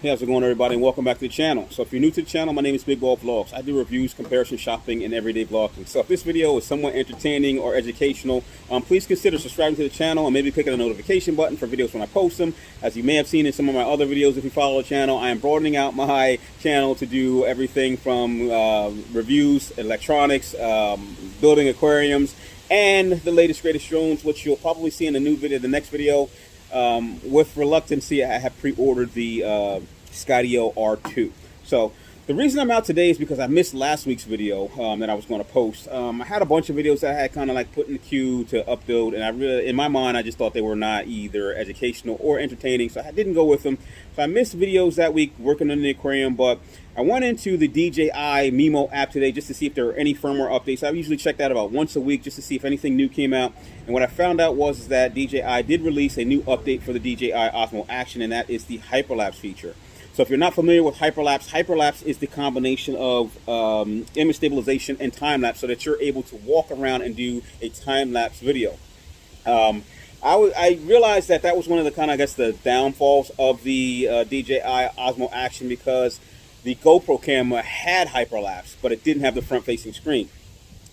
Hey, how's it going, everybody, and welcome back to the channel. So if you're new to the channel, my name is Big Ball Vlogs. I do reviews, comparison shopping, and everyday vlogging. So if this video is somewhat entertaining or educational, please consider subscribing to the channel and maybe clicking the notification button for videos when I post them. As you may have seen in some of my other videos, if you follow the channel, I am broadening out my channel to do everything from reviews, electronics, building aquariums, and the latest greatest drones, which you'll probably see in the new video, the next video. With reluctancy, I have pre-ordered the Skydio R2. So the reason I'm out today is because I missed last week's video that I was going to post. I had a bunch of videos that I had kind of like put in the queue to upload, and I really, in my mind, I just thought they were not either educational or entertaining, so I didn't go with them. So I missed videos that week working in the aquarium, but I went into the DJI Mimo app today just to see if there were any firmware updates. I usually check that about once a week just to see if anything new came out. And what I found out was that DJI did release a new update for the DJI Osmo Action, and that is the Hyperlapse feature. So if you're not familiar with Hyperlapse, Hyperlapse is the combination of image stabilization and time-lapse so that you're able to walk around and do a time-lapse video. I realized that that was one of the kind of, I guess, the downfalls of the DJI Osmo Action, because the GoPro camera had Hyperlapse, but it didn't have the front-facing screen.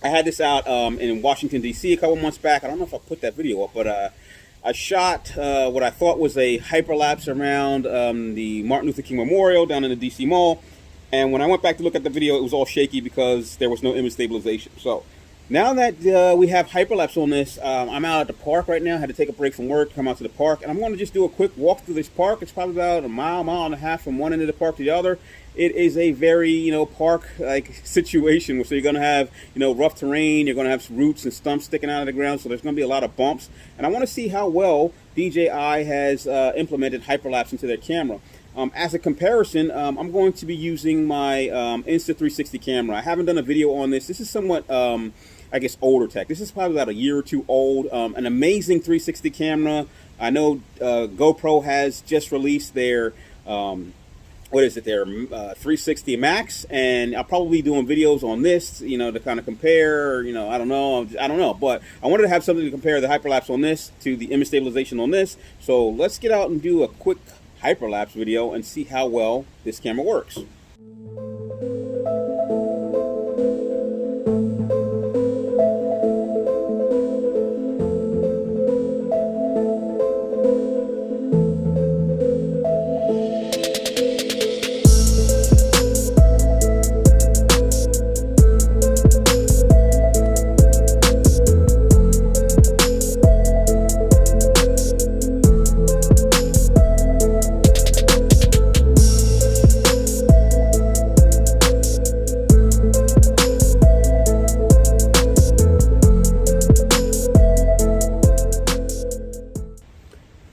I had this out in Washington, D.C. a couple months back. I don't know if I put that video up, but I shot what I thought was a hyperlapse around the Martin Luther King Memorial down in the D.C. Mall. And when I went back to look at the video, it was all shaky because there was no image stabilization. So now that we have hyperlapse on this, I'm out at the park right now. I had to take a break from work, come out to the park, and I'm going to just do a quick walk through this park. It's probably about a mile and a half from one end of the park to the other. It is a very, park-like situation. So you're going to have, rough terrain. You're going to have roots and stumps sticking out of the ground. So there's going to be a lot of bumps. And I want to see how well DJI has implemented hyperlapse into their camera. As a comparison, I'm going to be using my Insta360 camera. I haven't done a video on this. This is somewhat, I guess, older tech. This is probably about a year or two old. An amazing 360 camera. I know GoPro has just released their their 360 Max, and I'll probably be doing videos on this, to kind of compare, I don't know, but I wanted to have something to compare the hyperlapse on this to the image stabilization on this. So let's get out and do a quick hyperlapse video and see how well this camera works.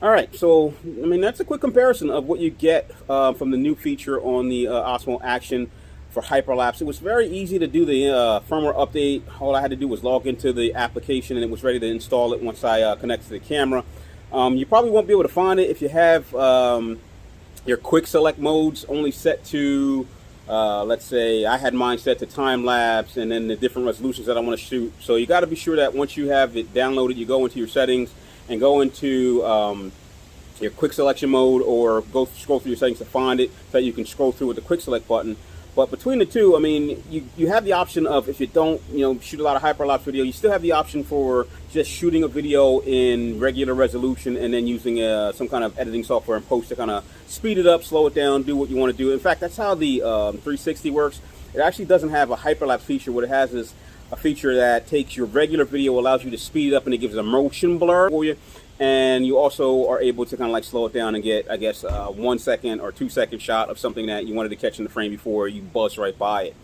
Alright, so, that's a quick comparison of what you get from the new feature on the Osmo Action for hyperlapse. It was very easy to do the firmware update. All I had to do was log into the application, and it was ready to install it once I connected to the camera. You probably won't be able to find it if you have your quick select modes only set to, let's say, I had mine set to time-lapse and then the different resolutions that I want to shoot. So you got to be sure that once you have it downloaded, you go into your settings and go into your quick selection mode, or scroll through your settings to find it so that you can scroll through with the quick select button. But between the two, you have the option of, if you don't shoot a lot of hyperlapse video, you still have the option for just shooting a video in regular resolution and then using some kind of editing software and post to kind of speed it up, slow it down, do what you want to do. In fact, that's how the 360 works. It actually doesn't have a hyperlapse feature. What it has is a feature that takes your regular video, allows you to speed it up, and it gives a motion blur for you. And you also are able to kind of like slow it down and get, I guess, 1 second or 2 second shot of something that you wanted to catch in the frame before you buzz right by it.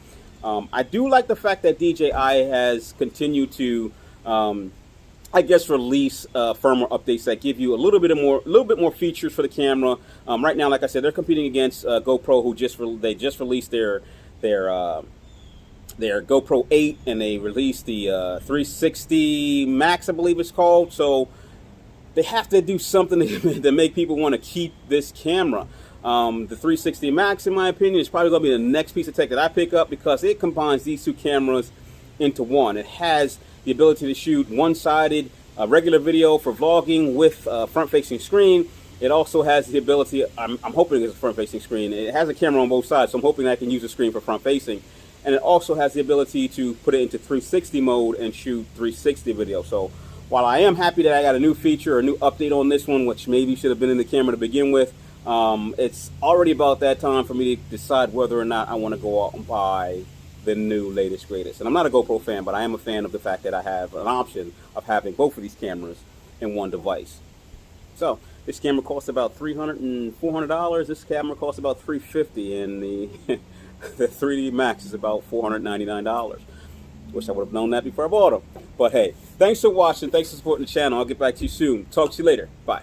I do like the fact that DJI has continued to, I guess, release firmware updates that give you a little bit more features for the camera. Right now, like I said, they're competing against GoPro, who just released their GoPro 8, and they released the 360 Max, I believe it's called. So they have to do something to make people want to keep this camera. The 360 Max, in my opinion, is probably going to be the next piece of tech that I pick up, because it combines these two cameras into one. It has the ability to shoot one-sided regular video for vlogging with a front-facing screen. It also has the ability, I'm hoping it's a front-facing screen. It has a camera on both sides, so I'm hoping I can use the screen for front-facing. And it also has the ability to put it into 360 mode and shoot 360 video. So while I am happy that I got a new feature, a new update on this one, which maybe should have been in the camera to begin with, it's already about that time for me to decide whether or not I want to go out and buy the new latest greatest. And I'm not a GoPro fan, but I am a fan of the fact that I have an option of having both of these cameras in one device. So this camera costs about $300 and $400. This camera costs about $350, and the 3D Max is about $499. Wish I would have known that before I bought them. But hey, thanks for watching. Thanks for supporting the channel. I'll get back to you soon. Talk to you later. Bye.